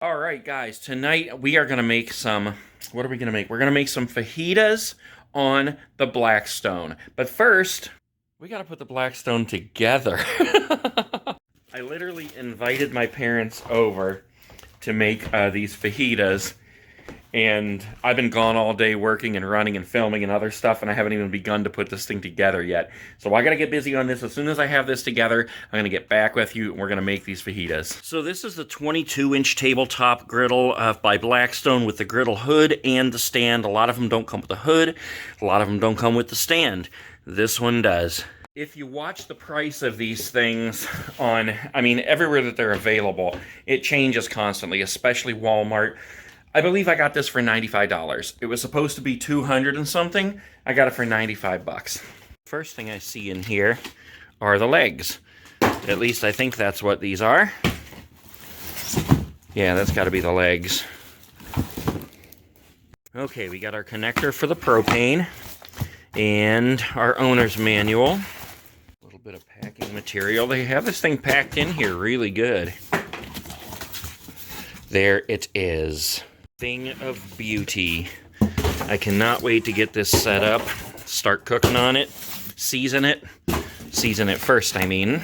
All right, guys, tonight we are going to make some, what are we going to make? We're going to make some fajitas on the Blackstone. But first, we got to put the Blackstone together. I literally invited my parents over to make these fajitas, and I've been gone all day working and running and filming and other stuff, and I haven't even begun to put this thing together yet. So I gotta get busy on this. As soon as I have this together, I'm gonna get back with you, and we're gonna make these fajitas. So this is the 22-inch tabletop griddle by Blackstone with the griddle hood and the stand. A lot of them don't come with the hood. A lot of them don't come with the stand. This one does. If you watch the price of these things on, everywhere that they're available, it changes constantly, especially Walmart. I believe I got this for $95. It was supposed to be $200 and something. I got it for 95 bucks. First thing I see in here are the legs. At least I think that's what these are. Yeah, that's got to be the legs. Okay, we got our connector for the propane and our owner's manual. A little bit of packing material. They have this thing packed in here really good. There it is. Thing of beauty. I cannot wait to get this set up, start cooking on it, season it first, I mean.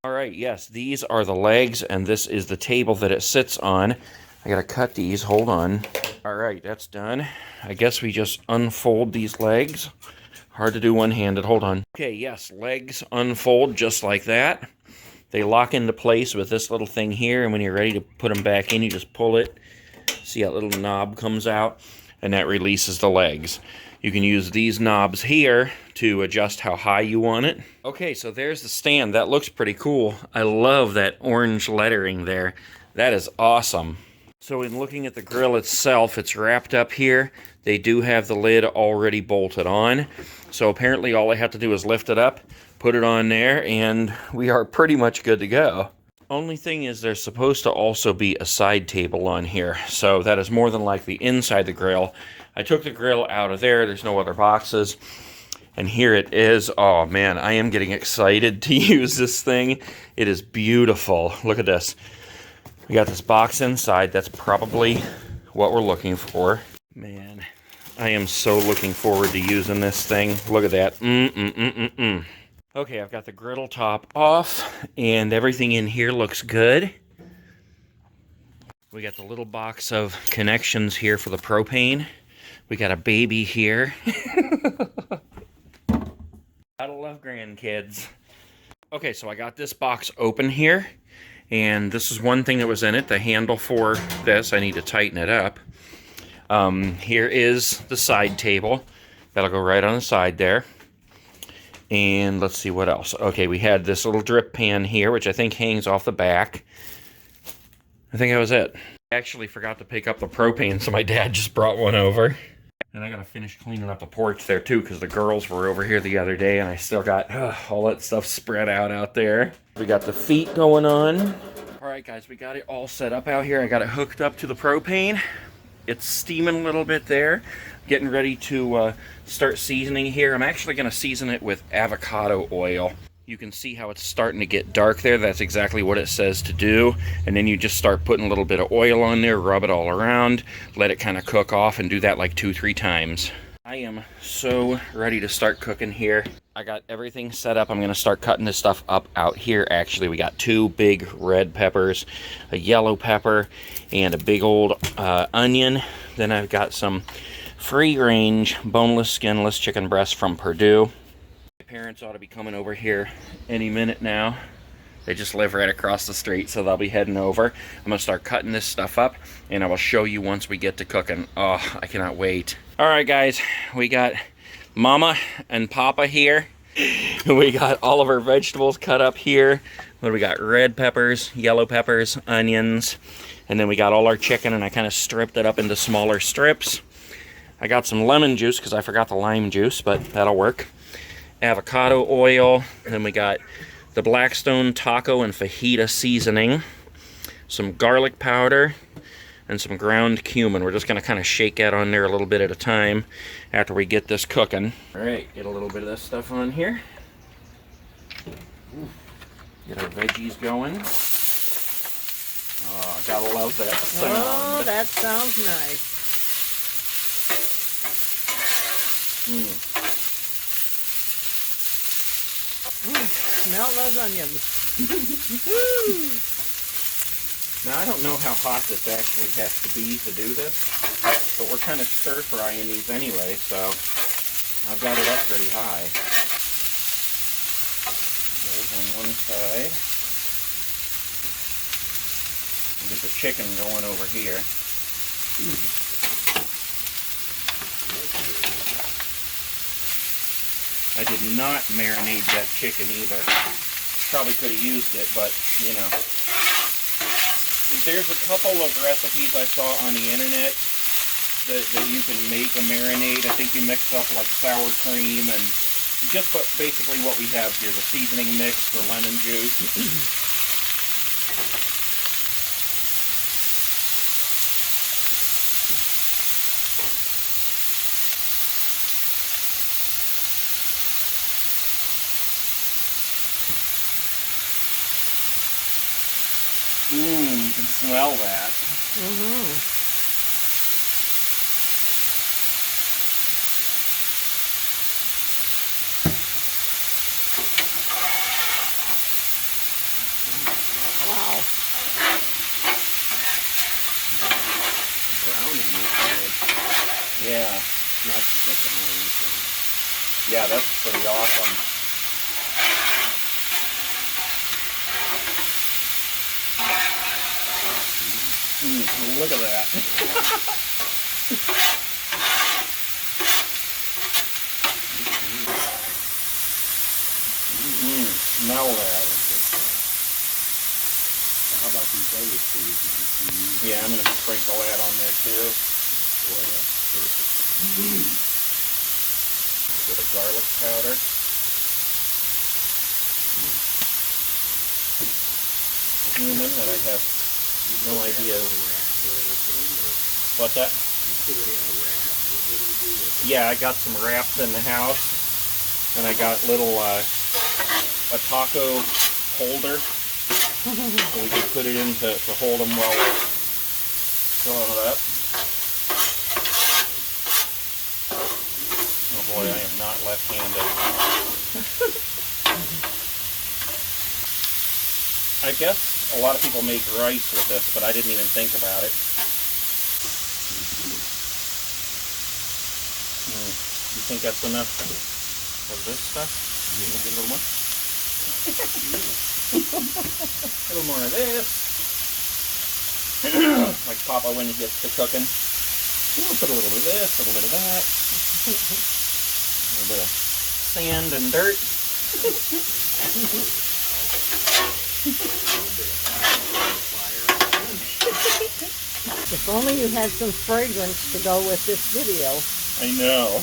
Alright, yes, these are the legs, and this is the table that it sits on. I gotta cut these, hold on. Alright, that's done. I guess we just unfold these legs. Hard to do one-handed, hold on. Okay, yes, legs unfold just like that. They lock into place with this little thing here, and when you're ready to put them back in, you just pull it. See how little knob comes out, and that releases the legs. You can use these knobs here to adjust how high you want it. Okay, so there's the stand. That looks pretty cool. I love that orange lettering there. That is awesome. So in looking at the grill itself, it's wrapped up here. They do have the lid already bolted on. So apparently all I have to do is lift it up, put it on there, and we are pretty much good to go. Only thing is there's supposed to also be a side table on here. So that is more than likely inside the grill. I took the grill out of there. There's no other boxes. And here it is. Oh man, I am getting excited to use this thing. It is beautiful. Look at this. We got this box inside. That's probably what we're looking for. Man, I am so looking forward to using this thing. Look at that. Okay, I've got the griddle top off, and everything in here looks good. We got the little box of connections here for the propane. We got a baby here. Gotta love grandkids. Okay, so I got this box open here. And this is one thing that was in it, the handle for this. I need to tighten it up. Here is the side table. That'll go right on the side there. And let's see what else. Okay, we had this little drip pan here, which I think hangs off the back. I think that was it. I actually forgot to pick up the propane, so my dad just brought one over. And I gotta finish cleaning up the porch there too, because the girls were over here the other day, and I still got all that stuff spread out there. We got the feet going on. Alright guys, we got it all set up out here. I got it hooked up to the propane. It's steaming a little bit there. Getting ready to start seasoning here. I'm actually gonna season it with avocado oil. You can see how it's starting to get dark there. That's exactly what it says to do. And then you just start putting a little bit of oil on there, rub it all around, let it kind of cook off, and do that like 2-3 times. I am so ready to start cooking here. I got everything set up. I'm going to start cutting this stuff up out here. Actually, we got 2 big red peppers, a yellow pepper, and a big old onion. Then I've got some free-range, boneless, skinless chicken breast from Purdue. My parents ought to be coming over here any minute now. They just live right across the street, so they'll be heading over. I'm going to start cutting this stuff up, and I will show you once we get to cooking. Oh, I cannot wait. All right, guys, we got Mama and Papa here. We got all of our vegetables cut up here. What do we got? Red peppers, yellow peppers, onions, and then we got all our chicken, and I kind of stripped it up into smaller strips. I got some lemon juice because I forgot the lime juice, but that'll work. Avocado oil, then we got the Blackstone taco and fajita seasoning, some garlic powder, and some ground cumin. We're just going to kind of shake that on there a little bit at a time after we get this cooking. All right, get a little bit of this stuff on here. Get our veggies going. Oh, gotta love that sound. Oh, that sounds nice. Smell those onions. Now, I don't know how hot this actually has to be to do this, but we're kind of stir-frying these anyway, so I've got it up pretty high. Those on one side. Get the chicken going over here. I did not marinate that chicken either. Probably could have used it, but, you know. There's a couple of recipes I saw on the internet that you can make a marinade. I think you mix up like sour cream and just basically what we have here, the seasoning mix for lemon juice. You can smell that. Wow. Browning is good. Yeah, not chicken or anything. Yeah, that's pretty awesome. Look at that. Smell that. So how about these other cheese? Yeah, I'm going to sprinkle that on there too. Boy, that's perfect. A bit of garlic powder. Cumin that I have no idea. What's that? You put it in a wrap, or what do you do with it? Yeah, I got some wraps in the house, and I got little a taco holder, so we can put it in to hold them while we're filling it up. Oh boy, I am not left-handed. I guess a lot of people make rice with this, but I didn't even think about it. You think that's enough of this stuff? Yeah. A little more? A little more of this. Like Papa when he gets to cooking. We'll put a little bit of this, a little bit of that. A little bit of sand and dirt. If only you had some fragrance to go with this video. I know.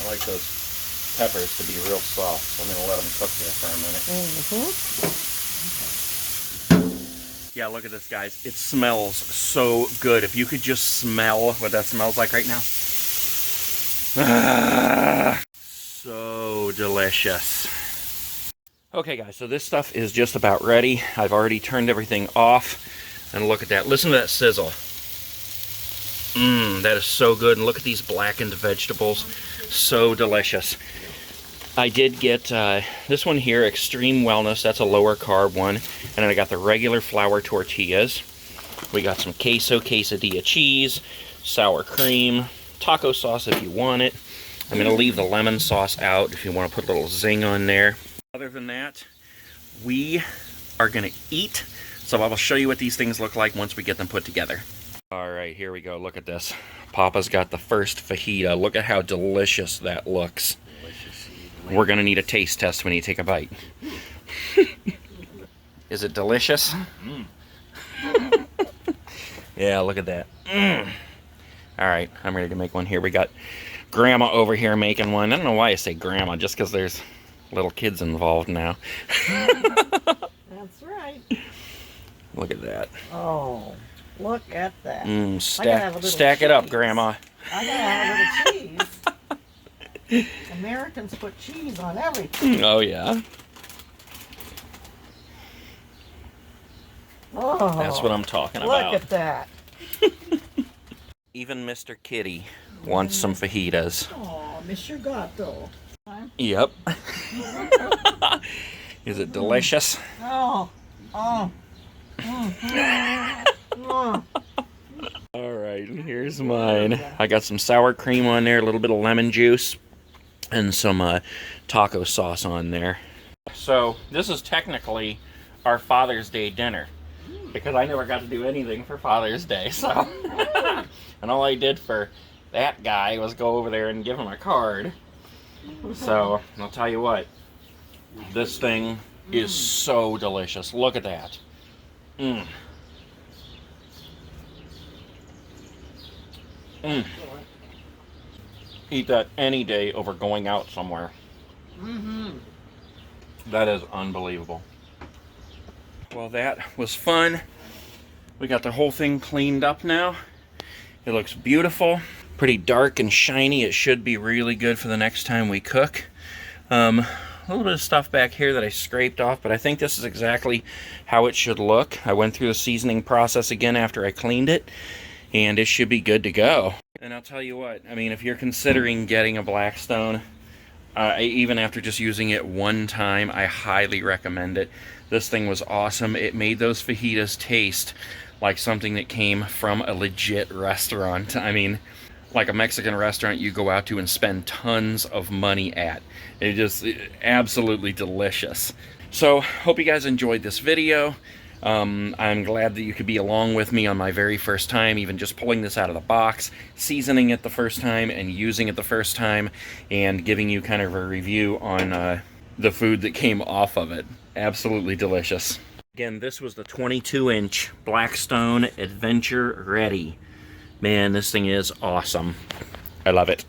I like those peppers to be real soft, so I'm going to let them cook there for a minute. Yeah, look at this, guys. It smells so good. If you could just smell what that smells like right now. So delicious. Okay, guys, so this stuff is just about ready. I've already turned everything off. And look at that. Listen to that sizzle. That is so good. And look at these blackened vegetables. So delicious. I did get this one here, Extreme Wellness. That's a lower carb one. And then I got the regular flour tortillas. We got some queso quesadilla cheese, sour cream, taco sauce if you want it. I'm going to leave the lemon sauce out if you want to put a little zing on there. Other than that, we are going to eat. So I will show you what these things look like once we get them put together. All right, here we go. Look at this. Papa's got the first fajita. Look at how delicious that looks. We're going to need a taste test when you take a bite. Is it delicious? Yeah, look at that. All right, I'm ready to make one here. We got Grandma over here making one. I don't know why I say Grandma, just because there's little kids involved now. That's right. Look at that. Oh, look at that. Stack it up, Grandma. I gotta have a little cheese. Americans put cheese on everything. Oh, yeah? Oh, That's what I'm talking look about. at that. Even Mr. Kitty wants some fajitas. Oh, Mr. Gato. Yep. Is it delicious? Oh, oh. All right, here's mine. I got some sour cream on there, a little bit of lemon juice, and some taco sauce on there. So this is technically our Father's Day dinner, because I never got to do anything for Father's Day. So, and all I did for that guy was go over there and give him a card. So I'll tell you what, this thing is so delicious. Look at that. Mmm. Mmm. Eat that any day over going out somewhere. That is unbelievable. Well, that was fun. We got the whole thing cleaned up now. It looks beautiful. Pretty dark and shiny. It should be really good for the next time we cook. A little bit of stuff back here that I scraped off, but I think this is exactly how it should look. I went through the seasoning process again after I cleaned it, and it should be good to go. And I'll tell you what, I mean, if you're considering getting a Blackstone, even after just using it one time, I highly recommend it. This thing was awesome. It made those fajitas taste like something that came from a legit restaurant. I mean, like a Mexican restaurant you go out to and spend tons of money at. It just absolutely delicious. So, hope you guys enjoyed this video. I'm glad that you could be along with me on my very first time, even just pulling this out of the box, seasoning it the first time, and using it the first time, and giving you kind of a review on the food that came off of it. Absolutely delicious. Again, this was the 22-inch Blackstone Adventure Ready. Man, this thing is awesome. I love it.